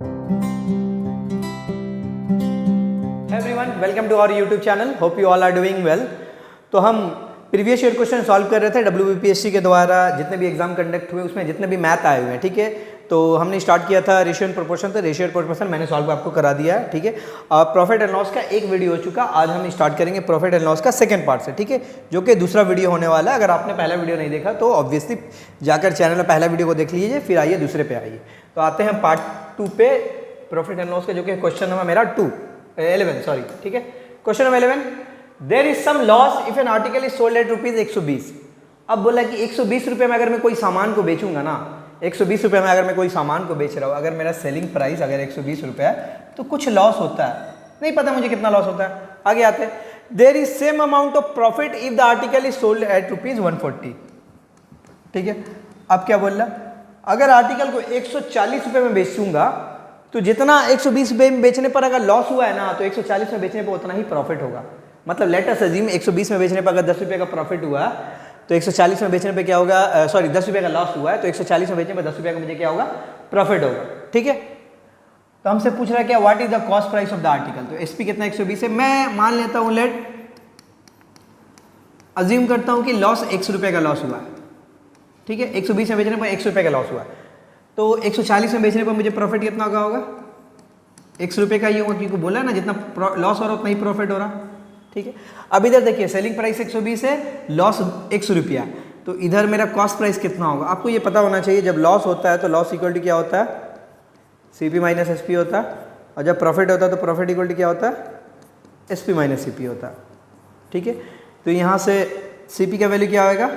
Everyone, welcome to our YouTube channel. Hope you all are doing well. तो हम previous year question solve कर रहे थे WBPSC के द्वारा जितने भी एग्जाम कंडक्ट हुए उसमें जितने भी मैथ आए हुए हैं, ठीक है। तो हमने स्टार्ट किया था रेशियो एंड प्रोपोर्शन, तो रेशियो एंड प्रोपोर्शन मैंने सॉल्व आपको करा दिया है, ठीक है। प्रॉफिट एंड लॉस का एक वीडियो हो चुका, आज हम स्टार्ट करेंगे प्रॉफिट एंड लॉस का सेकंड पार्ट से, ठीक है, जो कि दूसरा वीडियो होने वाला है। अगर आपने पहला वीडियो नहीं देखा तो ऑब्वियसली जाकर चैनल में पहला वीडियो को देख लीजिए, फिर आइए दूसरे पे आइए। तो आते हैं पार्ट 2 पे प्रॉफिट एंड लॉस का, जो कि क्वेश्चन नंबर मेरा 11, सॉरी, ठीक है। Question number 11, there is some loss if an article is sold at ₹120। अब बोला कि 120 रुपये में अगर मैं कोई सामान को बेचूंगा ना, 120 रुपये में अगर मैं कोई सामान को बेच रहा हूँ, अगर मेरा सेलिंग प्राइस अगर 120 रुपये है तो कुछ लॉस होता है, नहीं पता मुझे कितना लॉस होता है। आगे आते हैं, there is same amount of profit if the article is sold at ₹140, ठीक है। अब क्या बोल रहा, अगर आर्टिकल को 140 रुपये में बेचूंगा तो जितना 120 रुपये में बेचने पर अगर लॉस हुआ है ना, तो 140 में बेचने पर उतना ही प्रॉफिट होगा। मतलब लेट अस अज्यूम 120 में बेचने पर अगर 10 रुपये का प्रॉफिट हुआ तो 140 में बेचने पे क्या होगा, सॉरी 10 रुपये का लॉस हुआ है तो 140 में बेचने पर 10 रुपये का मुझे क्या होगा, प्रॉफिट होगा, ठीक है। तो हमसे पूछ रहा है क्या, what is the cost price of the article. तो एसपी कितना 120 है, मैं मान लेता हूँ, लेट अज्यूम करता हूँ कि लॉस 100 रुपये का लॉस हुआ है, ठीक है। 120 में बेचने पर 100 रुपये का लॉस हुआ है, तो 140 में बेचने पर मुझे प्रॉफिट कितना होगा 100 रुपये का ही होगा, क्योंकि बोला ना जितना लॉस हो रहा उतना ही प्रॉफिट हो रहा, ठीक है। अब इधर देखिए, सेलिंग प्राइस 120 है, लॉस 100 रुपया, तो इधर मेरा कॉस्ट प्राइस कितना होगा। आपको ये पता होना चाहिए, जब लॉस होता है तो लॉस इक्वल टू क्या होता है, CP माइनस SP होता है, और जब प्रॉफिट होता है तो प्रॉफिट इक्वल टू क्या होता है, SP माइनस CP होता है, ठीक है। तो यहाँ से CP का वैल्यू क्या होगा,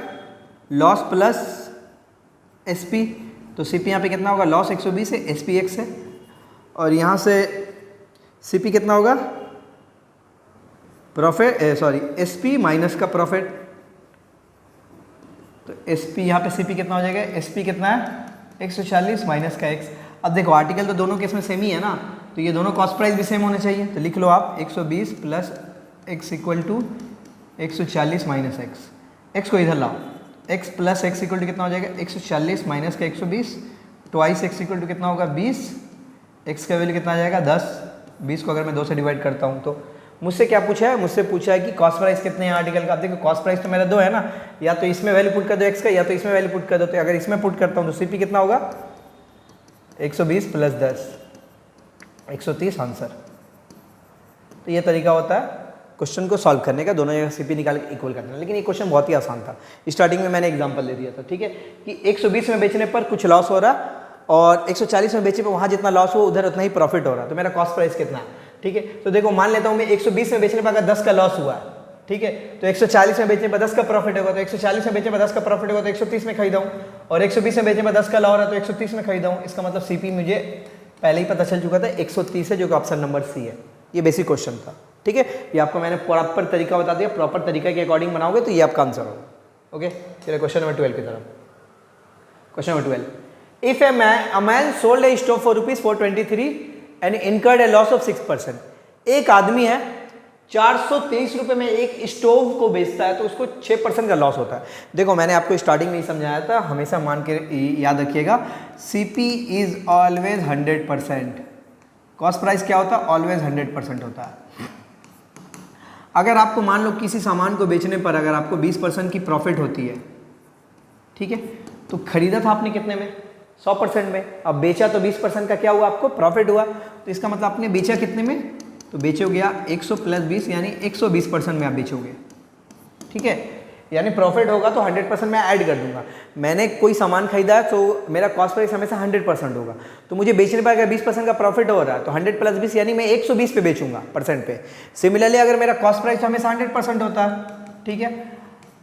लॉस प्लस SP, तो CP यहाँ पे कितना होगा, लॉस 120 है, SP x है, और यहाँ से CP कितना होगा, प्रॉफिट, सॉरी SP माइनस का प्रॉफिट, तो SP यहाँ पे CP कितना हो जाएगा, SP कितना है 140 माइनस का x। अब देखो आर्टिकल तो दोनों केस में सेम ही है ना, तो ये दोनों कॉस्ट प्राइस भी सेम होने चाहिए, तो लिख लो आप 120 plus x equal to 140 minus x को इधर लाओ, x plus x equal to कितना हो जाएगा 140 माइनस का 120, ट्वाइस x इक्वल टू कितना होगा 20, x का वैल्यू कितना आ जाएगा 10, 20 को अगर मैं 2 से डिवाइड करता हूँ तो मुझसे क्या पूछा है, मुझसे पूछा है कि कॉस्ट प्राइस कितने हैं आर्टिकल का। आप देखो कॉस्ट प्राइस तो मेरा 2 है ना, या तो इसमें वैल्यू पुट कर दो x का, या तो इसमें वैल्यू पुट कर दो। तो अगर इसमें पुट करता हूँ तो CP कितना होगा 120 प्लस 10, 130 आंसर। तो ये तरीका होता है क्वेश्चन को सॉल्व करने का, दोनों जगह CP निकाल के इक्वल करना। लेकिन ये क्वेश्चन बहुत ही आसान था, स्टार्टिंग में मैंने एग्जाम्पल दे दिया था, ठीक है, कि 120 में बेचने पर कुछ लॉस हो रहा और 140 में बेचने पर वहाँ जितना लॉस हो उधर उतना ही प्रॉफिट हो रहा, तो मेरा कॉस्ट प्राइस कितना है, ठीक है। तो देखो मान लेता हूँ मैं 120 में बेचने पर अगर 10 का लॉस हुआ है, ठीक है, तो 140 में बेचने पर 10 का प्रॉफिट होगा, तो 140 में बेचने पर 10 का प्रॉफिट होगा तो 130 में खरीदा हूँ, और 120 में बेचने पर 10 का लॉस हो रहा है तो 130 में खरीदा हूँ। इसका मतलब CP मुझे पहले ही पता चल चुका था 130 है, जो कि ऑप्शन नंबर C है। ये बेसिक क्वेश्चन था, ठीक है। ये आपको मैंने प्रॉपर तरीका बता दिया, प्रॉपर तरीका के अकॉर्डिंग बनाओगे तो ये आपका आंसर होगा, ओके। चलिए क्वेश्चन नंबर 12 की तरफ। Question number 12, if a man sold a stove for ₹423 and incurred a loss of 6%। एक आदमी है 423 रुपये में एक स्टोव को बेचता है तो उसको 6% का लॉस होता है। देखो मैंने आपको स्टार्टिंग में ही समझाया था, हमेशा मान के याद रखिएगा, CP is always 100%, cost price क्या होता है, ऑलवेज 100% होता है। अगर आपको मान लो किसी सामान को बेचने पर अगर आपको 20% की प्रॉफिट होती है, ठीक है, तो खरीदा था आपने कितने में, 100% में, अब बेचा तो 20% का क्या हुआ, आपको प्रॉफिट हुआ। तो इसका मतलब आपने बेचा कितने में, तो बेचोगे 100 प्लस 20 यानी 120% में आप बेचोगे, ठीक है, यानी प्रॉफिट होगा तो 100% मैं ऐड कर दूंगा। मैंने कोई सामान खरीदा है तो मेरा कॉस्ट प्राइस हमेशा 100% होगा, तो मुझे बेचने पर अगर 20% का प्रॉफिट हो रहा है तो 100 प्लस 20 यानी मैं 120 पे बेचूंगा परसेंट पे। सिमिलरली अगर मेरा कॉस्ट प्राइस हमेशा 100% होता है, ठीक है,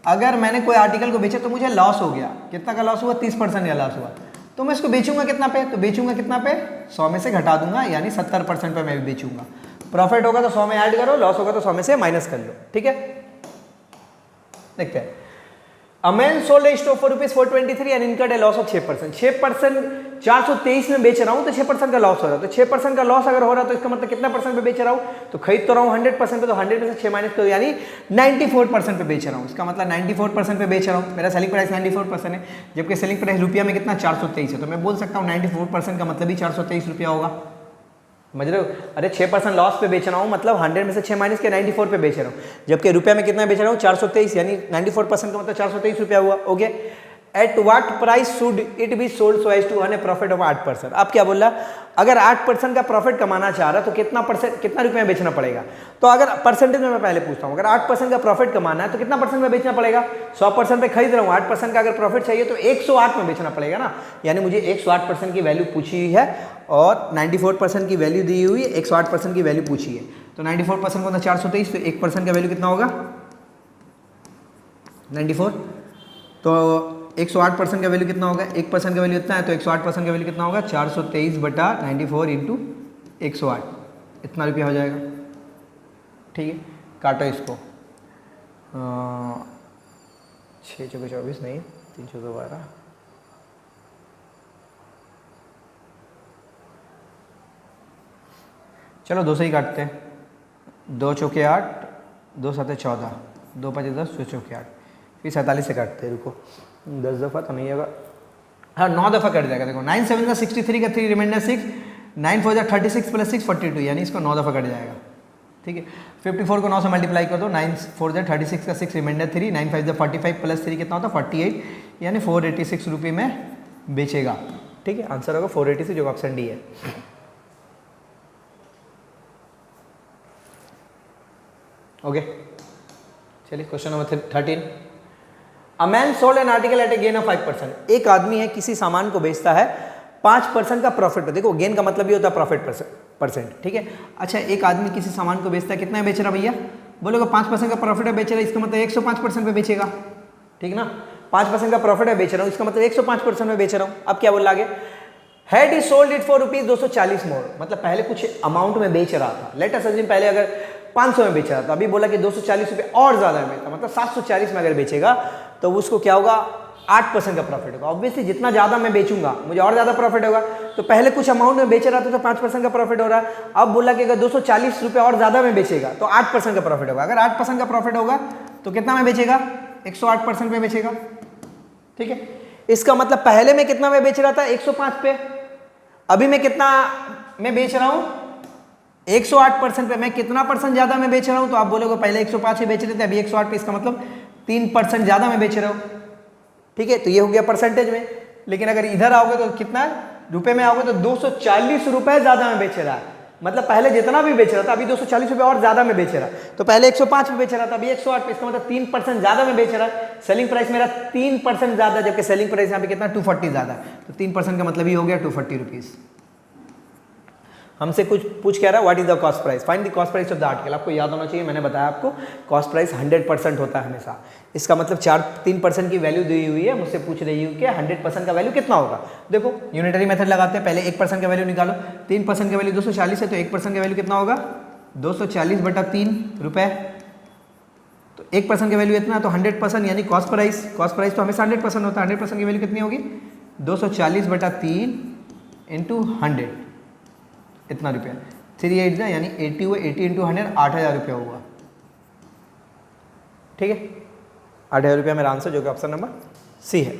अगर मैंने कोई आर्टिकल को बेचा तो मुझे लॉस हो गया, कितना का लॉस हुआ, 30% का लॉस हुआ, तो मैं इसको बेचूंगा कितना पे, तो बेचूंगा कितना पे, 100 में से घटा दूंगा, यानी 70% पे मैं भी बेचूंगा। प्रॉफिट होगा तो 100 में ऐड करो, लॉस होगा तो 100 में से माइनस कर लो, ठीक है। देखते हैं, A man sold a stove for ₹423 and incurred a loss of 6%। 423 में बेच रहा हूँ तो 6% का लॉस हो रहा है। तो 6% का लॉस अगर हो रहा है तो इसका मतलब कितना परसेंट पे बेच रहा हूँ, तो खरीद तो रहा हूँ 100% पे, तो 100 में से 6 माइनस करो यानी 94% पे बेच रहा हूँ। इसका मतलब 94% पे बेच रहा हूँ, मेरा सेलिंग प्राइस 94% है, जबकि सेलिंग प्राइस रुपया में कितना 423 है, तो मैं बोल सकता हूँ 94% का मतलब ही 423 रुपया होगा। समझ रहे हो? अरे 6% लॉस पे बेच रहा हूँ, मतलब 100 में से 6 माइनस के 94 पे बेच रहा हूँ, जबकि रुपया में कितना बेच रहा हूँ 423, यानी 94% का मतलब 423 रुपया हुआ। Okay, at what price should it be sold so as to earn a profit of 8%। अब क्या बोल रहा, अगर 8% का प्रॉफिट कमाना चाह रहा है तो कितना रुपये में बेचना पड़ेगा। तो अगर परसेंटेज में मैं पहले पूछता हूँ, अगर 8% का प्रॉफिट कमाना है तो कितना परसेंट में बेचना पड़ेगा। 100% पे खरीद रहा हूँ, 8% का अगर प्रॉफिट चाहिए तो 108 में बेचना पड़ेगा ना, यानी मुझे 108% की वैल्यू पूछी हुई है और 94% की वैल्यू दी हुई है, 108% की वैल्यू पूछी है। तो 94% को 423, तो 1% का वैल्यू कितना होगा 94, तो 108% का वैल्यू कितना होगा, 1% का वैल्यू इतना है, तो 108% का वैल्यू कितना होगा 423 बटा 94 इंटू 108, इतना रुपया हो जाएगा। ठीक है, काटो इसको, 6 चौके 24 नहीं 3 चौके 12, चलो 2 से ही काटते हैं, 2 चौके 8, 2 7 14, 2 5 10, 2 चौके 8, फिर 47 से काटते हैं। रुको 10 दफ़ा तो नहीं होगा, हाँ 9 दफ़ा कट जाएगा। देखो 9 7 का 63 का 3 रिमाइंडर 6, 9 4 36 प्लस 6 42, यानी इसको 9 दफ़ा कट जाएगा। ठीक है, 54 को 9 से मल्टीप्लाई कर दो, 9 4 36 का 6 रिमाइंडर 3, 9 5 45 प्लस 3 कितना होता है 48, यानी 486 रुपये में बेचेगा। ठीक है, आंसर होगा 486, जो ऑप्शन डी है। ओके, चलिए question number 13। A man sold an article at a gain of 5%। एक आदमी है किसी सामान को बेचता है 5% का प्रॉफिट। देखो गेन का मतलब ये होता है प्रॉफिट परसेंट। ठीक है, अच्छा एक आदमी किसी सामान को बेचता है, कितना बेच रहा भैया, बोलोगे 5% का प्रॉफिट है बेच रहा है, इसका मतलब 105% पे बेचेगा। ठीक ना, 5% का प्रॉफिट है बेच रहा हूँ, इसका मतलब 105% में बेच रहा हूँ। अब क्या बोल रहा आगे, had he sold it for rupees 240 मोर, मतलब पहले कुछ अमाउंट में बेच रहा था, लेट अस अज्यूम पहले अगर 500 में बेच रहा था, अभी बोला कि 240 रुपये और ज्यादा में बेचता, मतलब 740 में अगर बेचेगा तो उसको क्या होगा 8% का प्रॉफिट होगा। ऑब्वियसली जितना ज्यादा मैं बेचूंगा मुझे और ज्यादा प्रॉफिट होगा। तो पहले कुछ अमाउंट में बेच रहा था तो 5% का प्रॉफिट हो रहा है। अब बोला कि अगर 240 रुपये और ज्यादा में बेचेगा तो 8% का प्रॉफिट होगा। अगर 8% का प्रॉफिट होगा तो कितना में बेचेगा 108% में बेचेगा। ठीक है, इसका मतलब पहले मैं कितना में बेच रहा था 105 पे, अभी मैं कितना में बेच रहा हूं 108% पे, मैं कितना परसेंट ज्यादा में बेच रहा हूं। तो आप बोलोगे पहले 105 पे बेच रहे थे, अभी 108 पे, इसका मतलब 3% ज्यादा में बेच रहे हो। ठीक है, तो ये हो गया परसेंटेज में। लेकिन अगर इधर आओगे तो कितना रुपए में आओगे तो 240 रुपए ज्यादा में बेच रहा है, मतलब पहले जितना भी बेच रहा था अभी 240 रुपए और ज्यादा में बेच रहा है। तो पहले 105 पे बेच रहा था, अभी 108 पे, इसका मतलब 3% ज्यादा में बेच रहा है। सेलिंग प्राइस मेरा 3% ज्यादा, जबकि सेलिंग प्राइस यहाँ पे कितना 240 ज्यादा है, तो 3% का मतलब ही हो गया 240 रुपीज। हमसे कुछ पूछ कह रहा है what is the cost price, find the cost price of the article. आपको याद होना चाहिए, मैंने बताया आपको कॉस्ट प्राइस 100% होता है हमेशा। इसका मतलब 3% की वैल्यू दी हुई है, मुझसे पूछ रही है कि 100% का वैल्यू कितना होगा। देखो यूनिटरी मेथड लगाते हैं, पहले 1% का वैल्यू निकालो, 3% का वैल्यू 240 है, तो 1% का वैल्यू कितना होगा 240 बटा 3 रुपए, तो 1% का वैल्यू इतना, तो 100% यानी कॉस्ट प्राइस तो हमेशा 100% होता है। 100% की वैल्यू कितनी होगी 240 बटा 3 इंटू 100, इतना रुपया 38 ना, यानी 80 हुआ, 80 इंटू 100 8000 रुपया हुआ। ठीक है, 8000 रुपया मेरा आंसर, जो कि ऑप्शन नंबर सी है।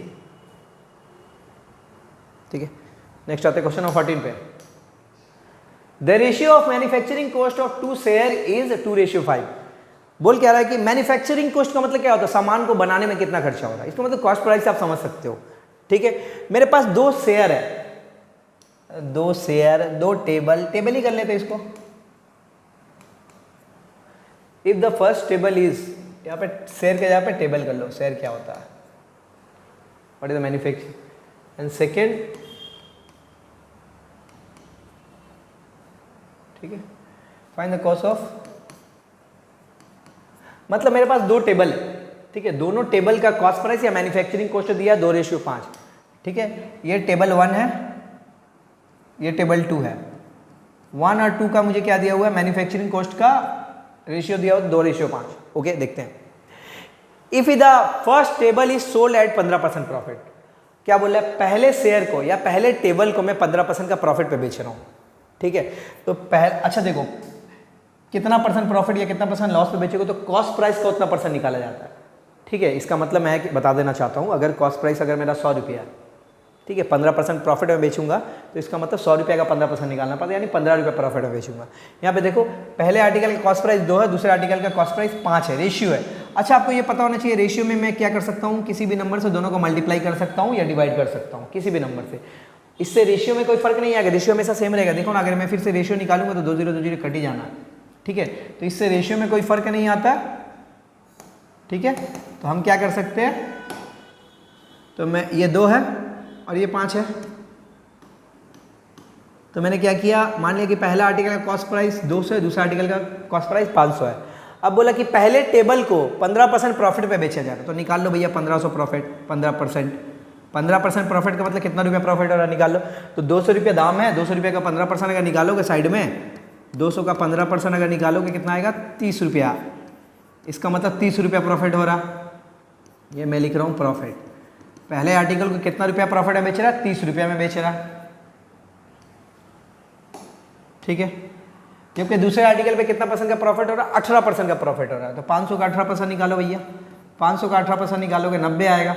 ठीक है, नेक्स्ट आते हैं क्वेश्चन नंबर 14 पे। The ratio of manufacturing cost of 2 share is 2:5। बोल क्या रहा है कि मैन्युफैक्चरिंग कॉस्ट का मतलब क्या होता है, सामान को बनाने में कितना खर्चा हो रहा है, इसका मतलब कॉस्ट प्राइस आप समझ सकते हो। ठीक है, मेरे पास 2 शेयर है, 2 शेयर, 2 टेबल ही कर लेते इसको। If the first table is, यहाँ पे शेयर के जगह पे टेबल कर लो, शेयर क्या होता है, what is the manufacture and second. ठीक है, फाइंड द कॉस्ट ऑफ, मतलब मेरे पास 2 टेबल है। ठीक है, दोनों टेबल का कॉस्ट प्राइस या मैन्युफैक्चरिंग कॉस्ट दिया 2:5। ठीक है, ये टेबल 1 है, ये टेबल 2 है। 1 और 2 का मुझे क्या दिया हुआ है, मैन्युफैक्चरिंग कॉस्ट का रेशियो दिया हुआ 2:5। ओके, देखते हैं। If the first table is sold eight 15% profit, क्या बोल रहा है, पहले शेयर को या पहले टेबल को मैं 15% का प्रॉफिट पे बेच रहा हूँ, ठीक है। तो अच्छा देखो कितना परसेंट प्रॉफिट या कितना परसेंट लॉस पे बेचोगे तो कॉस्ट प्राइस का उतना परसेंट निकाला जाता है, ठीक है। इसका मतलब मैं बता देना चाहता हूँ, अगर कॉस्ट प्राइस अगर मेरा 100 रुपया, ठीक है, 15% प्रॉफिट में बेचूंगा तो इसका मतलब 100 रुपये का 15% निकालना पड़ता है, यानी 15 रुपये प्रॉफिट में बेचूंगा। यहाँ पे देखो पहले आर्टिकल का कॉस्ट प्राइस 2 है, दूसरे आर्टिकल का कॉस्ट प्राइस 5 है, रेशियो है। अच्छा आपको ये पता होना चाहिए रेशियो में मैं क्या कर सकता हूँ, किसी भी नंबर से दोनों को मल्टीप्लाई कर सकता हूँ या डिवाइड कर सकता हूँ किसी भी नंबर से, इससे रेशियो में कोई फर्क नहीं आएगा, रेशियो हमेशा सेम रहेगा। देखो ना अगर मैं फिर से रेशियो निकालूंगा तो 2 0 2 0 कट ही जाना, ठीक है। तो इससे रेशियो में कोई फर्क नहीं आता, ठीक है। तो हम क्या कर सकते हैं, तो मैं ये 2 है और ये 5 है, तो मैंने क्या किया, मान लिया कि पहला आर्टिकल का कॉस्ट प्राइस 200 है, दूसरा आर्टिकल का कॉस्ट प्राइस 500 है। अब बोला कि पहले टेबल को 15% प्रॉफिट पे बेचा जा रहा है, तो निकाल लो भैया 1500 प्रॉफिट, 15% प्रॉफिट का मतलब कितना रुपया प्रॉफिट हो रहा है निकाल लो। तो 200 रुपये दाम है, 200 रुपये का 15% अगर निकालोगे साइड में, 200 का 15% अगर निकालोगे कितना आएगा 30 रुपया, इसका मतलब 30 रुपया प्रॉफिट हो रहा। ये मैं लिख रहा हूँ प्रॉफिट, पहले आर्टिकल को कितना रुपया प्रॉफिट में बेच रहा है, 30 रुपया में बेच रहा, ठीक है। जबकि दूसरे आर्टिकल पे कितना परसेंट का प्रॉफिट हो रहा है, 18% का प्रॉफिट हो रहा है। तो 500 का 18% निकालो भैया, 500 का 18% निकालोगे 90 आएगा,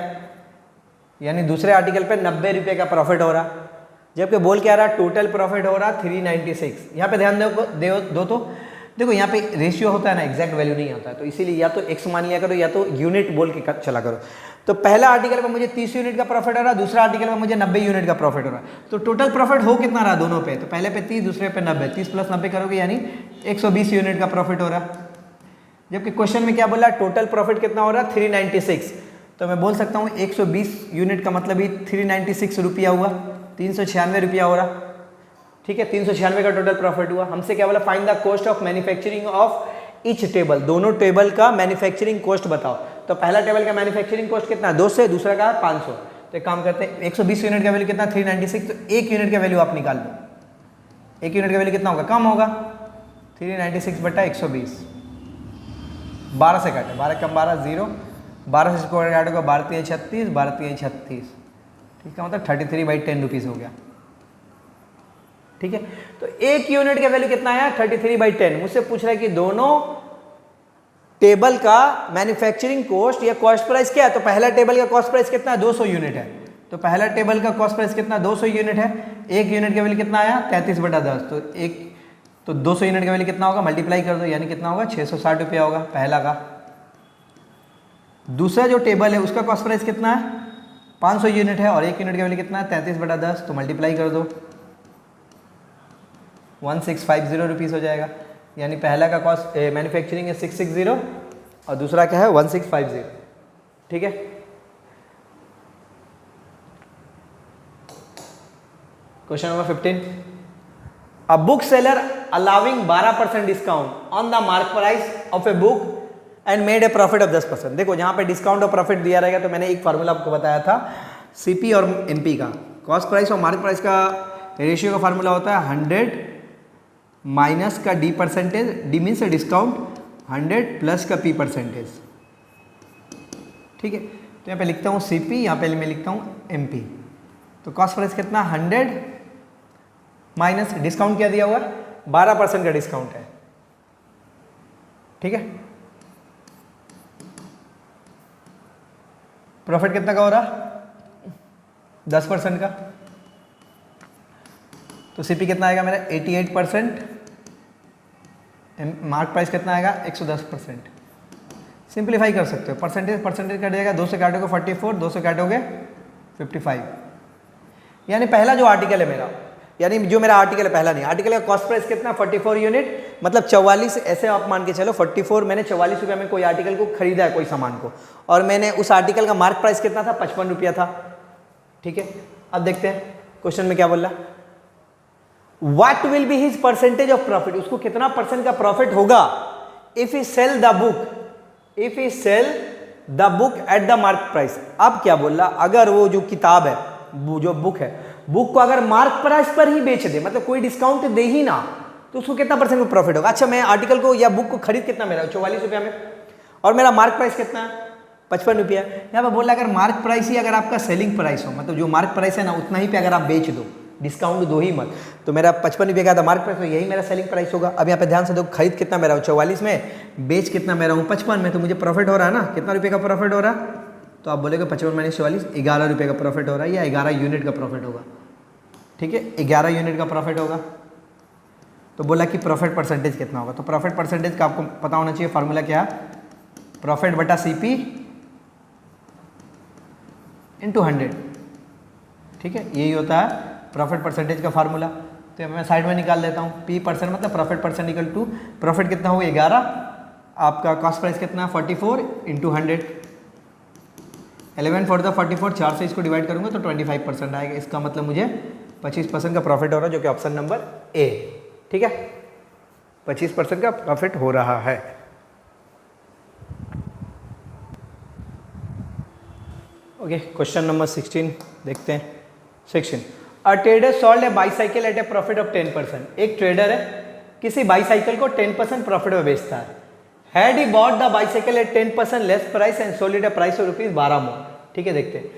यानी दूसरे आर्टिकल पे 90 रुपये का प्रॉफिट हो रहा, जबकि बोल क्या रहा, टोटल प्रॉफिट हो रहा 396। यहाँ पे ध्यान दो तो देखो यहाँ पे रेशियो होता है ना, एग्जैक्ट वैल्यू नहीं होता है, तो इसीलिए या तो x मान लिया करो या तो यूनिट बोल के चला करो। तो पहला आर्टिकल में मुझे 30 यूनिट का प्रॉफिट हो रहा, दूसरा आर्टिकल में मुझे 90 यूनिट का प्रॉफिट हो रहा, तो टोटल प्रॉफिट हो कितना रहा दोनों पे, तो पहले पे 30 दूसरे पे 90, 30 + 90 करोगे यानी 120 यूनिट का प्रॉफिट हो रहा। जबकि क्वेश्चन में क्या बोला, टोटल प्रॉफिट कितना हो रहा 396, तो मैं बोल सकता हूँ 120 यूनिट का मतलब ही 396 रुपया हुआ, 396 रुपया हो रहा, ठीक है। 396 का टोटल प्रॉफिट हुआ। हमसे क्या बोला, find the cost of manufacturing of each table, दोनों टेबल का मैन्युफैक्चरिंग कॉस्ट बताओ। तो पहला टेबल का मैन्युफैक्चरिंग कॉस्ट कितना है 200, दूसरा का 500। तो एक काम करते हैं, 120 यूनिट का वैल्यू कितना 396, तो 1 यूनिट का वैल्यू आप निकाल लो, 1 यूनिट का वैल्यू कितना होगा, कम होगा, 396 बटा 120, 12 से काटे, 12 कम 12 0, 12 से स्क्वायर काटोगा 12 3 36, 12 3 36, ठीक है, मतलब 33/10 रुपीज़ हो गया, ठीक है। तो 1 यूनिट का वैल्यू कितना आया 33/10। मुझसे पूछ रहा है कि दोनों टेबल का मैन्युफैक्चरिंग कॉस्ट या कॉस्ट प्राइस क्या है, तो पहला टेबल का कॉस्ट प्राइस कितना है 200 यूनिट है, तो पहला टेबल का कॉस्ट प्राइस कितना 200 यूनिट है, 1 यूनिट का वैल्यू कितना आया 33/10, तो 200 यूनिट का वैल्यू कितना होगा, मल्टीप्लाई कर दो, यानी कितना होगा 660 रुपया होगा पहला का। दूसरा जो टेबल है उसका कॉस्ट प्राइस कितना है 500 यूनिट है और 1 यूनिट का वैल्यू कितना है 33/10, तो मल्टीप्लाई कर दो 1650 रुपीज़ हो जाएगा, यानी पहला का कॉस्ट मैन्युफैक्चरिंग है 660 और दूसरा क्या है 1650, ठीक है। Question number 15, a book seller allowing 12% discount on the mark price of a book and made a profit of 10%। देखो जहां पे डिस्काउंट और प्रॉफिट दिया रहेगा, तो मैंने एक फार्मूला आपको बताया था सीपी और एमपी का, कॉस्ट प्राइस और मार्क प्राइस का रेशियो का फार्मूला होता है 100 माइनस का D percentage, D means discount, 100 plus का पी परसेंटेज, ठीक है। तो यहाँ पे लिखता हूँ सीपी, यहाँ पे मैं लिखता हूँ एमपी। तो कॉस्ट प्राइस कितना 100 माइनस डिस्काउंट क्या दिया हुआ 12% का डिस्काउंट है, ठीक है। प्रॉफिट कितना का हो रहा 10% का, तो सीपी कितना आएगा मेरा 88%, मार्क प्राइस कितना आएगा 110%। सिंप्लीफाई कर सकते हो, परसेंटेज कट जाएगा, 2 से काटोगे 44, 2 से काटोगे 55, यानी पहला जो आर्टिकल है मेरा, यानी जो मेरा आर्टिकल है पहला नहीं, आर्टिकल का कॉस्ट प्राइस कितना 44 यूनिट, मतलब 44, ऐसे आप मान के चलो 44, मैंने 44 रुपये में कोई आर्टिकल को खरीदा है कोई सामान को, और मैंने उस आर्टिकल का मार्क प्राइस कितना था 55 रुपया था, ठीक है। अब देखते हैं क्वेश्चन में क्या बोल रहा, What will be his percentage of profit, उसको कितना परसेंट का प्रॉफिट होगा if he sell the book at the mark price। अब क्या बोल रहा, अगर वो जो किताब है, वो जो बुक है, बुक को अगर मार्क प्राइस पर ही बेच दे, मतलब कोई डिस्काउंट दे ही ना, तो उसको कितना परसेंट का प्रॉफिट होगा। अच्छा मैं आर्टिकल को या बुक को खरीद कितना मेरा 44 रुपया में, और मेरा मार्क प्राइस कितना है 55 रुपया। यहाँ पे बोल रहा है अगर मार्क प्राइस ही अगर आपका सेलिंग प्राइस हो, मतलब जो मार्क प्राइस है ना उतना ही पे अगर आप बेच दो, डिस्काउंट दो ही मत, तो मेरा 55 रुपये का था मार्क प्राइस, तो यही मेरा सेलिंग प्राइस होगा। अब यहाँ पे ध्यान से देखो, खरीद कितना मेरा हूँ 44 में, बेच कितना मेरा हूँ 55 में, तो मुझे प्रॉफिट हो रहा है ना, कितना रुपये का प्रॉफिट हो रहा है, तो आप बोलेगे 55 माइनस 44, 11 रुपये का प्रॉफिट हो रहा है, या 11 यूनिट का प्रॉफिट होगा। ठीक है, 11 यूनिट का प्रॉफिट होगा। तो बोला कि प्रॉफिट परसेंटेज कितना होगा, तो प्रॉफिट परसेंटेज का आपको पता होना चाहिए, फार्मूला क्या है, प्रॉफिट बटा सीपी इंटू 100। ठीक है, यही होता है प्रॉफिट परसेंटेज का फार्मूला। तो मैं साइड में निकाल देता हूँ, पी परसेंट मतलब profit percent equal to profit कितना हो 11, आपका कॉस्ट प्राइस कितना 44 इंटू 100, 11 फॉर द 44, 4 से इसको डिवाइड करूँगा तो 25% आएगा। इसका मतलब मुझे 25% का प्रॉफिट हो रहा है, जो कि ऑप्शन नंबर ए। ठीक है, 25% का प्रॉफिट हो रहा है। ओके, क्वेश्चन नंबर 16 देखते हैं। 16, a trader sold a bicycle at a profit of 10%। एक ट्रेडर है, किसी बाईसाइकिल को 10% प्रॉफिट में बेचता है। Had he bought the bicycle at 10% less price and sold it a price of ₹12 more. ठीक है, देखते हैं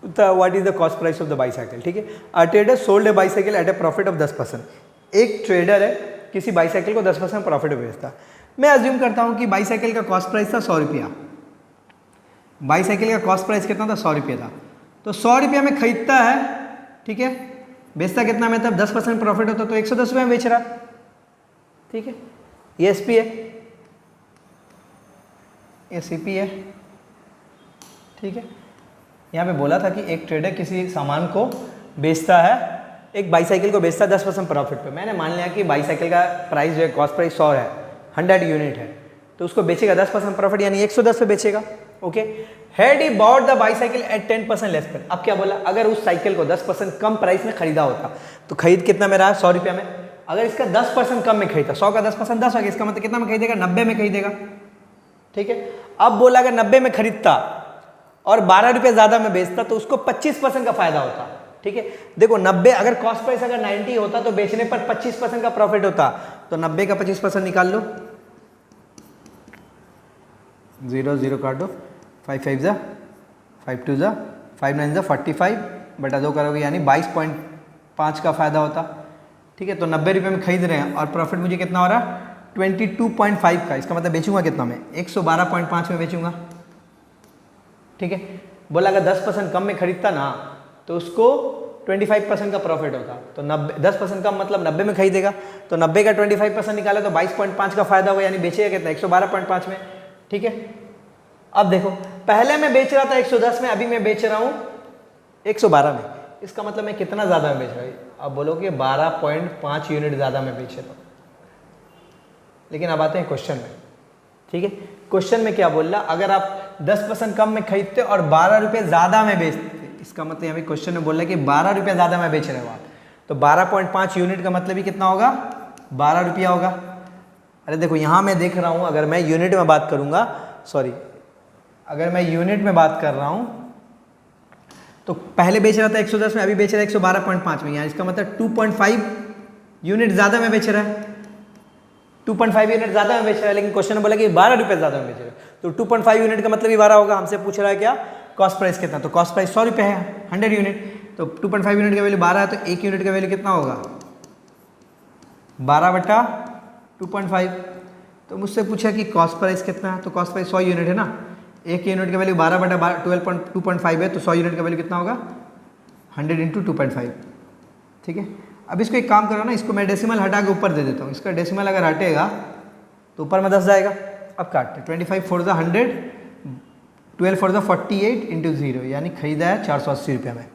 what is the cost price of the bicycle. ठीक है, a trader sold a bicycle at a profit of 10%। एक trader है, किसी bicycle को 10% प्रॉफिट में बेचता है। मैं अज्यूम करता हूँ कि बाईसाइकिल का कॉस्ट प्राइस था 100 रुपया, बाईसाइकिल का कॉस्ट प्राइस कितना था 100 रुपया था, तो 100 रुपया में खरीदता है। ठीक है, बेचता कितना में, तब 10% प्रॉफिट होता तो 110 रुपये में बेच रहा। ठीक है, ये एस पी है, ये सी पी है। ठीक है, यहाँ पे बोला था कि एक ट्रेडर किसी सामान को बेचता है, एक बाईसाइकिल को बेचता है 10% प्रॉफिट पे। मैंने मान लिया कि बाईसाइकिल का प्राइस जो है कॉस्ट प्राइस 100 है, 100 यूनिट है, तो उसको बेचेगा 10% प्रॉफिट यानी 110 पे बेचेगा। Okay, had he bought the bicycle at 10% less price. अब क्या बोला, अगर उस साइकिल को 10% कम प्राइस में खरीदा होता, तो खरीद कितना में रहा 100 रुपया में। अगर इसका 10% कम में खरीदा, 100 का 10% 10 हो गया, इसका मतलब कितना में खरीदेगा 90 में खरीदेगा। ठीक है, अब बोला अगर 90 में खरीदता और 12 रुपये ज़्यादा में बेचता तो उसको 25% का फायदा होता। ठीक है, देखो 90 अगर कॉस्ट प्राइस अगर 90 होता तो बेचने पर 25% का प्रॉफिट होता, तो 90 का 25% निकाल लो, 0 0 काट दो, 5 5 जा 5 2 जा 5 9 जा 45 बटा 2 करोगे यानी 22.5 का फायदा होता। ठीक है, तो 90 रुपये में खरीद रहे हैं और प्रॉफिट मुझे कितना हो रहा है 22.5 का। इसका मतलब बेचूंगा कितना में 112.5 में बेचूंगा। ठीक है, बोला अगर 10% कम में खरीदता ना तो उसको 25% का प्रॉफिट होता, तो 90 10% कम मतलब 90 में खरीदेगा, तो 90 का 25% निकाला तो 22.5 का फायदा होगा, यानी बेचेगा कितना 112.5 में। ठीक है, अब देखो पहले मैं बेच रहा था 110 में, अभी मैं बेच रहा हूँ 112 में, इसका मतलब मैं कितना ज़्यादा में बेच रहा हूँ, अब बोलोगे 12.5 यूनिट ज़्यादा में बेच रहा हूँ। लेकिन अब आते हैं क्वेश्चन में। ठीक है, क्वेश्चन में क्या बोल रहा, अगर आप 10% कम में खरीदते और 12 रुपये ज़्यादा में बेचते, इसका मतलब यहाँ पे क्वेश्चन में बोल रहा है कि 12 रुपये ज़्यादा में बेच रहे हो आप, तो 12.5 यूनिट का मतलब ही कितना होगा 12 रुपया होगा। अरे देखो यहाँ मैं देख रहा हूँ, अगर मैं यूनिट में बात करूँगा, सॉरी अगर मैं यूनिट में बात कर रहा हूँ तो पहले बेच रहा था 110 में, अभी बेच रहा है 112.5 में, यहाँ इसका मतलब 2.5 यूनिट ज़्यादा में बेच रहा है, 2.5 यूनिट ज़्यादा में बेच रहा है। लेकिन क्वेश्चन में बोला कि 12 रुपये ज़्यादा में बेच रहा है, तो 2.5 यूनिट का मतलब ही 12 होगा। हमसे पूछ रहा है क्या कॉस्ट प्राइस कितना, तो कॉस्ट प्राइस 100 रुपये है 100 यूनिट, तो 2.5 यूनिट का वैल्यू 12 है, तो 1 यूनिट का वैल्यू कितना होगा 12 बटा 2.5। तो मुझसे पूछा कि कॉस्ट प्राइस कितना है, तो कॉस्ट प्राइस 100 यूनिट है ना, 1 यूनिट का वैल्यू 12 बटा 2.5 है, तो 100 यूनिट का वैल्यू कितना होगा 100 इंटू 2.5। ठीक है, अब इसको एक काम करो ना, इसको मैं डेसिमल हटा के ऊपर दे देता हूँ, इसका डेसिमल अगर हटेगा तो ऊपर में 10 जाएगा। अब काटते 25 for the 100, 12 for the 48 into 0, यानी खरीदा है 480 रुपये में।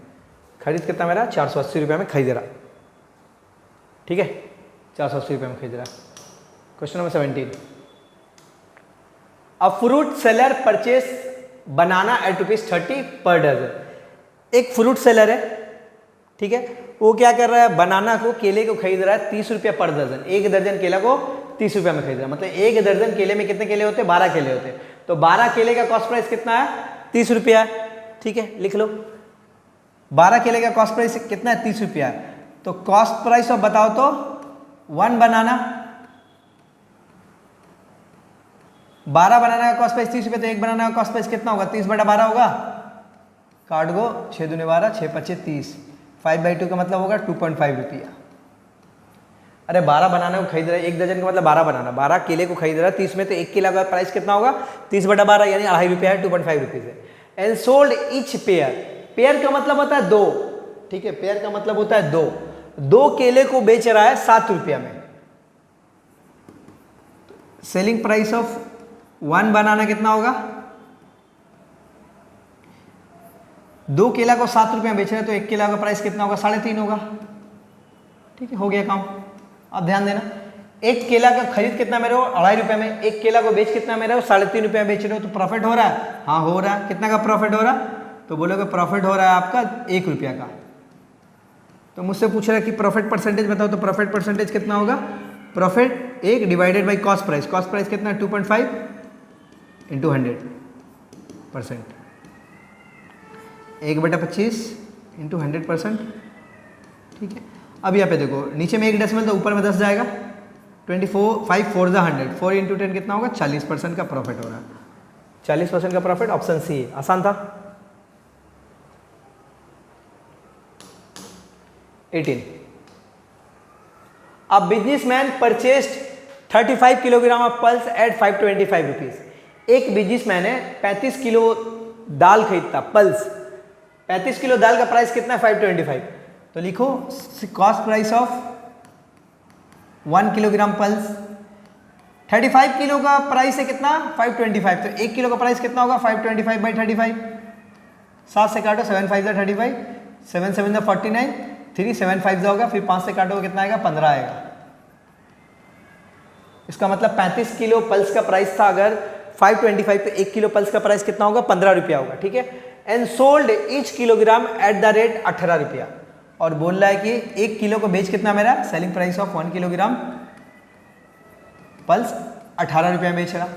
खरीद कितना मेरा 480 रुपये में खरीद रहा। ठीक है, 480 रुपये में खरीद रहा। Question number 17, a fruit seller purchase banana at ₹30 per dozen. एक फ्रूट सेलर है, ठीक है, वो क्या कर रहा है, बनाना को, केले को खरीद रहा है 30 रुपये पर दर्जन। एक दर्जन केला को 30 रुपये में खरीद रहा है, मतलब एक दर्जन केले में कितने केले होते हैं 12 केले होते हैं, तो 12 केले का कॉस्ट प्राइस कितना है 30 रुपया है। ठीक है, लिख लो 12 केले का कॉस्ट प्राइस कितना है 30 रुपया है, तो कॉस्ट प्राइस ऑफ बताओ तो 1 बनाना 12 बनाना का कॉस्ट प्राइस 30 रुपये, तो एक बनाना का कॉस्ट प्राइस कितना होगा? 30/12 होगा। काट गो, 6 दूनी 12, 6 पच्चे 30, 5/2 का मतलब होगा 2.5 रुपया। अरे 12 बनाने को खरीद रहा है, 1 दर्जन का मतलब 12 बनाना, 12 केले को खरीद रहा है 30 में, तो 1 केला का प्राइस कितना होगा? 30/12 यानी 2.5 रुपया है, 2.5 रुपीज़ है। And sold each pair, pair का मतलब होता है 2, ठीक है, पेयर का मतलब होता है 2 केले को बेच रहा है 7 रुपया में। सेलिंग प्राइस ऑफ 1 बनाना कितना होगा? 2 केला को 7 रुपया बेच रहे हैं, तो 1 केला का प्राइस कितना होगा? 3.5 होगा। ठीक है, हो गया काम। अब ध्यान देना, 1 केला का खरीद कितना मेरे हो? 2.5 रुपये में। 1 केला को बेच कितना मेरे हो? 3.5 रुपये में बेच रहे हो, तो प्रॉफिट हो रहा है? हाँ हो रहा है। कितना का प्रॉफिट हो रहा है? तो बोलोगे प्रॉफिट हो रहा है आपका 1 रुपया का। तो मुझसे पूछ रहा है कि प्रॉफिट परसेंटेज बताओ, तो प्रॉफिट परसेंटेज कितना होगा? Profit 1 divided by cost price. Cost price कितना है? 2.5 इंटू 100%, 1/25 इंटू 100%। ठीक है, अब यहाँ पे देखो, नीचे में 1 डेसिमल तो ऊपर में 10 जाएगा। 24 5 4 100, 4 इंटू 10 कितना होगा? 40% का प्रॉफिट हो रहा है। 40% का प्रॉफिट, ऑप्शन सी है। आसान था। 18, a businessman purchased 35 kilogram of pulse eight 525 rupees. एक बिजनेसमैन है, 35 किलो दाल खरीदता, पल्स। 35 किलो दाल का प्राइस कितना है? 525। तो लिखो cost price of 1 kilogram pulse. 35 kilo का प्राइस है कितना? 525। तो 1 किलो का प्राइस कितना होगा? 525/35। 7 से काटो, 7 5 35, 7 7 49, 3 7 5 होगा, फिर 5 से काटो कितना आएगा? 15 आएगा। इसका मतलब 35 किलो पल्स का प्राइस था अगर 525, तो 1 किलो पल्स का प्राइस कितना होगा? 15 रुपया होगा। ठीक है, and sold each kilogram at the rate 18 रुपया। और बोल रहा है कि 1 किलो को बेच कितना मेरा? Selling price of 1 kilogram pulse 18 रुपया में बेच रहा।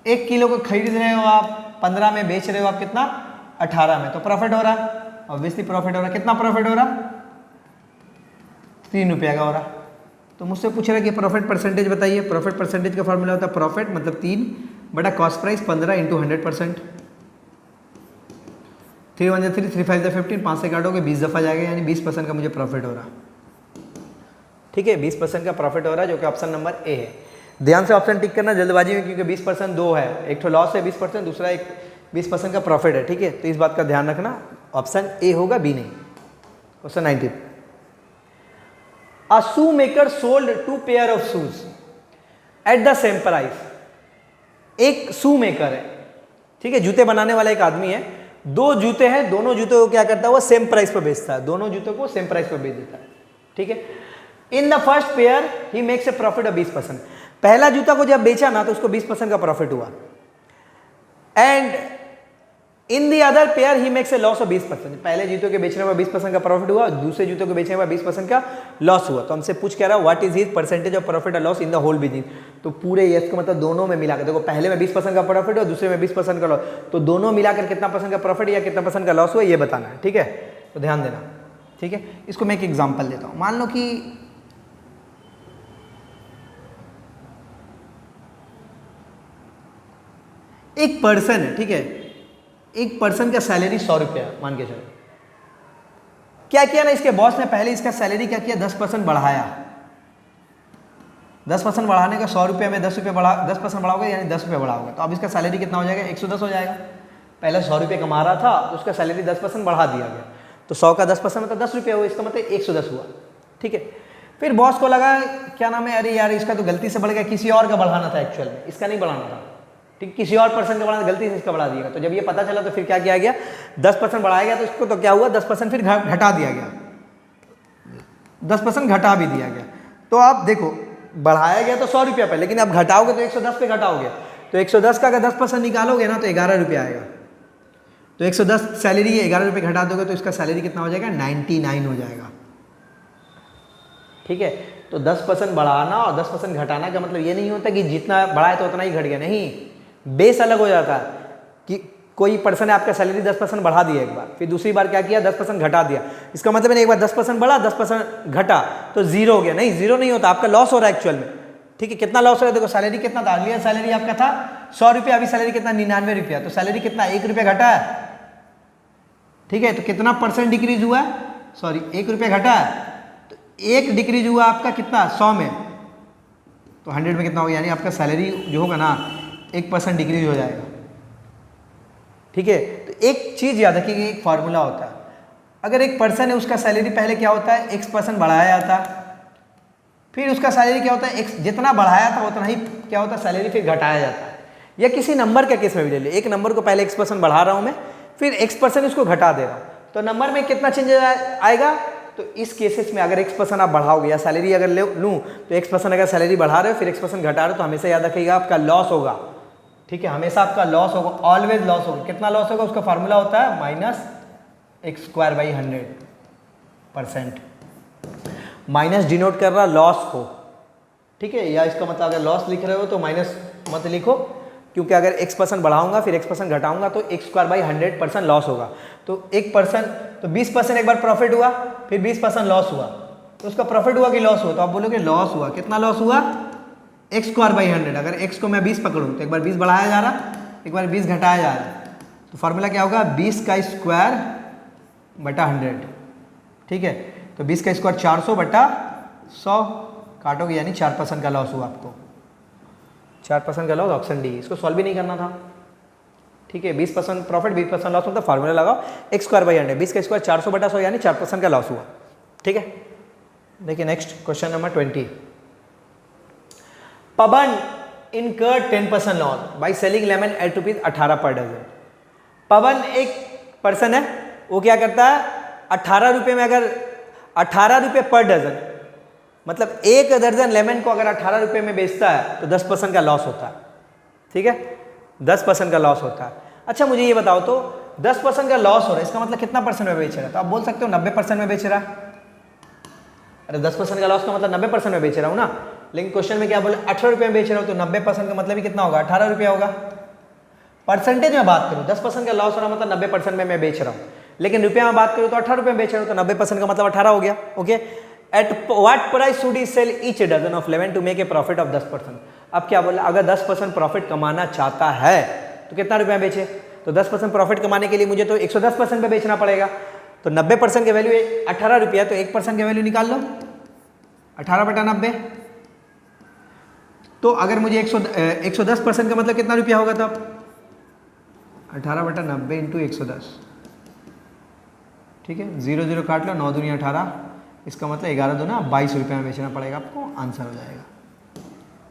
1 किलो को खरीद रहे हो आप 15 में, बेच रहे हो आप कितना? 18 में, तो प्रॉफिट हो रहा। ऑब्वियसली प्रॉफिट हो रहा। कितना प्रॉफिट हो रहा? 3 रुपया का हो रहा। तो मुझसे पूछ रहा है कि प्रॉफिट परसेंटेज बताइए। प्रॉफिट परसेंटेज का फॉर्मूला होता है प्रॉफिट मतलब 3 बटा कॉस्ट प्राइस 15 इंटू 100%। 3 1 3, 3 5 15, 5 से काटोगे 20 दफ़ा जाएगा, यानी 20% का मुझे प्रॉफिट हो रहा। ठीक है, 20% का प्रॉफिट हो रहा है, जो कि ऑप्शन नंबर ए है। ध्यान से ऑप्शन टिक करना जल्दबाजी में, क्योंकि 20% 2 है, एक तो लॉस है 20%, दूसरा एक 20% का प्रॉफिट है। ठीक है, तो इस बात का ध्यान रखना, ऑप्शन ए होगा, बी नहीं। Question 19, a shoe maker sold 2 pair of shoes at the same price. एक शू मेकर है, ठीक है, जूते बनाने वाला एक आदमी है, 2 जूते हैं, दोनों जूतों को क्या करता है? वो सेम प्राइस पर बेचता है, दोनों जूतों को सेम प्राइस पर बेच देता है। ठीक है, in the first pair he makes a profit of 20%। पहला जूता को जब बेचा ना, तो उसको 20% का प्रॉफिट हुआ। And in the other pair he makes a loss of 20%। पहले जूतों के बेचने में 20% का प्रॉफिट हुआ, दूसरे जूतों के बेचने में 20% का लॉस हुआ। तो हमसे पूछ कह रहा है what is his percentage of profit और loss in the whole business. तो पूरे यस का मतलब दोनों में मिलाकर देखो, पहले में 20% का प्रॉफिट और दूसरे में 20% का लॉस, तो दोनों मिलाकर कितना परसेंट का प्रॉफिट या कितना परसेंट का लॉस हुआ ये बताना है। ठीक है, तो ध्यान देना। ठीक है, इसको मैं एक एग्जाम्पल देता हूँ। मान लो कि एक पर्सन है, ठीक है, एक पर्सन का सैलरी 100 रुपया मान के चलो। क्या किया ना इसके बॉस ने, पहले इसका सैलरी क्या किया? 10% बढ़ाया। 10% बढ़ाने का 100 रुपये में 10 रुपये बढ़ा, 10% बढ़ाओगे यानी 10 रुपये बढ़ाओगे, तो अब इसका सैलरी कितना हो जाएगा? 110 हो जाएगा। पहले 100 रुपये कमा रहा था, तो उसका सैलरी 10% बढ़ा दिया गया, तो 100 का 10% मतलब 10 रुपये हुआ, इसका मतलब 110 हुआ। ठीक है, फिर बॉस को लगा क्या नाम है, अरे यार इसका तो गलती से बढ़ गया, किसी और का बढ़ाना था, एक्चुअल में इसका नहीं बढ़ाना था। ठीक, किसी और पर्सन का बढ़ाना, गलती से इसका बढ़ा दिया। तो जब ये पता चला तो फिर क्या किया गया? 10% बढ़ाया गया, तो इसको तो क्या हुआ? 10% फिर घटा दिया गया, 10% घटा भी दिया गया। तो आप देखो, बढ़ाया गया तो 100 रुपया पे, लेकिन आप घटाओगे तो 110 पे घटाओगे, तो 110 का अगर 10% निकालोगे ना, तो 11 रुपया आएगा। तो 110 सैलरी है, 11 रुपये घटा दोगे तो इसका सैलरी कितना हो जाएगा? 99 हो जाएगा। ठीक है, तो 10% बढ़ाना और 10% घटाना का मतलब ये नहीं होता कि जितना बढ़ाए तो उतना ही घट गया, नहीं, बेस अलग हो जाता है। कि कोई पर्सन ने आपका सैलरी 10% बढ़ा दिया एक बार, फिर दूसरी बार क्या किया? 10% घटा दिया। इसका मतलब एक बार 10% बढ़ा, 10% घटा, तो जीरो हो गया। नहीं, जीरो नहीं होता, आपका लॉस हो रहा है एक्चुअल में। ठीक है, कितना लॉस होगा, देखो सैलरी कितना था, अगली सैलरी आपका था 100 रुपया, अभी सैलरी कितना 99 रुपया, तो सैलरी कितना 1 रुपया घटा है। ठीक है, तो कितना परसेंट डिक्रीज हुआ है, सॉरी 1 रुपया घटा है, तो 1 डिक्रीज हुआ आपका कितना 100 में, तो 100 में कितना होगा, यानी आपका सैलरी जो होगा ना 1% डिक्रीज हो जाएगा। ठीक है, तो एक चीज़ याद रखिए, एक फार्मूला होता है, अगर एक पर्सन है उसका सैलरी पहले क्या होता है x% बढ़ाया जाता है, फिर उसका सैलरी क्या होता है x जितना बढ़ाया था उतना ही क्या होता है सैलरी फिर घटाया जाता है। या किसी नंबर के केस में भी ले लीजिए, एक नंबर को पहले x% बढ़ा रहा हूँ मैं, फिर x% इसको घटा दे रहा हूँ, तो नंबर में कितना चेंज आएगा, तो इस केसेस में अगर x% आप बढ़ाओगे या सैलरी अगर लूँ तो x% अगर सैलरी बढ़ा रहे हो फिर x% घटा रहे हो, तो हमेशा याद रखिएगा आपका लॉस होगा। ठीक है, हमेशा आपका लॉस होगा, ऑलवेज लॉस होगा। कितना लॉस होगा, उसका फार्मूला होता है -x²/100%। माइनस डिनोट कर रहा लॉस को, ठीक है, या इसका मतलब अगर लॉस लिख रहे हो तो माइनस मत लिखो, क्योंकि अगर x% बढ़ाऊंगा फिर x% घटाऊंगा तो x²/100% लॉस होगा। तो 1% तो 20% एक बार प्रॉफिट हुआ, फिर 20% लॉस हुआ, तो उसका प्रॉफिट हुआ कि लॉस हुआ, तो आप बोलोगे लॉस हुआ। कितना लॉस हुआ, x²/100। अगर x को मैं 20 पकड़ूँ तो एक बार 20 बढ़ाया जा रहा, एक बार 20 घटाया जा रहा, तो फार्मूला क्या होगा 20²/100। ठीक है, तो 20² 400/100 काटोगे, यानी 4% का लॉस हुआ आपको, 4% का लॉस, ऑप्शन डी। इसको सॉल्व भी नहीं करना था। ठीक है, 20% प्रॉफिट 20% लॉस मतलब फार्मूला लगाओ x²/100, 20² 400/100 यानी 4% का लॉस हुआ। ठीक है, देखिए next question number 20। Pawan incurred 10% loss by selling lemon at ₹18 per dozen. पवन एक पर्सन है, वो क्या करता है 18 रुपये में, अगर 18 रुपये पर डजन, मतलब एक दर्जन लेमन को अगर 18 रुपये में बेचता है तो 10% का लॉस होता है। ठीक है, 10% का लॉस होता है। अच्छा मुझे ये बताओ तो 10% का लॉस हो रहा है, इसका मतलब कितना परसेंट में बेच रहा है, तो आप बोल सकते हो 90% में बेच रहा है। अरे 10% का लॉस का मतलब 90% में बेच रहा हूँ ना, लेकिन क्वेश्चन में क्या बोले 18 रुपये में बेच रहा हूँ, तो 90% का मतलब ही कितना होगा 18 रुपया होगा। परसेंटेज में बात करूँ 10% का लॉस हो रहा मतलब 90% में मैं बेच रहा हूँ, लेकिन रुपया में बात करूँ तो 18 रुपये में बेच रहा हूँ, तो 90% का मतलब 18 हो गया। Okay, at what price should he sell each dozen of lemon to make a profit of 10%। अब क्या बोला, अगर 10% प्रॉफिट कमाना चाहता है तो कितना रुपया बेचे, तो 10% प्रॉफिट कमाने के लिए मुझे तो 110% पे बेचना पड़ेगा, तो 90% की वैल्यू 18 रुपया, तो 1% की वैल्यू निकाल लो 18/90। तो अगर मुझे 110% का मतलब कितना रुपया होगा, तब 18/90 × 110। ठीक है, 0 0 काट लो, 9 दूनी 18, इसका मतलब 11 दूना 22 रुपये में बेचना पड़ेगा आपको, आंसर हो जाएगा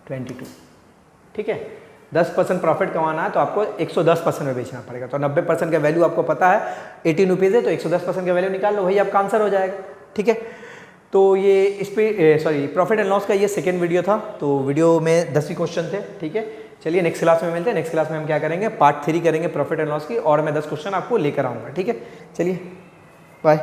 22। ठीक है, 10% प्रॉफिट कमाना है तो आपको 110% में बेचना पड़ेगा, तो 90% का वैल्यू आपको पता है 18 रुपीज़ है, तो 110% का वैल्यू निकाल लो, वही आपका आंसर हो जाएगा। ठीक है, तो ये इस पे प्रॉफिट एंड लॉस का ये सेकेंड वीडियो था, तो वीडियो में 10 ही क्वेश्चन थे। ठीक है, चलिए नेक्स्ट क्लास में मिलते हैं। नेक्स्ट क्लास में हम क्या करेंगे, पार्ट 3 करेंगे प्रॉफिट एंड लॉस की, और मैं 10 क्वेश्चन आपको लेकर आऊँगा। ठीक है, चलिए बाय।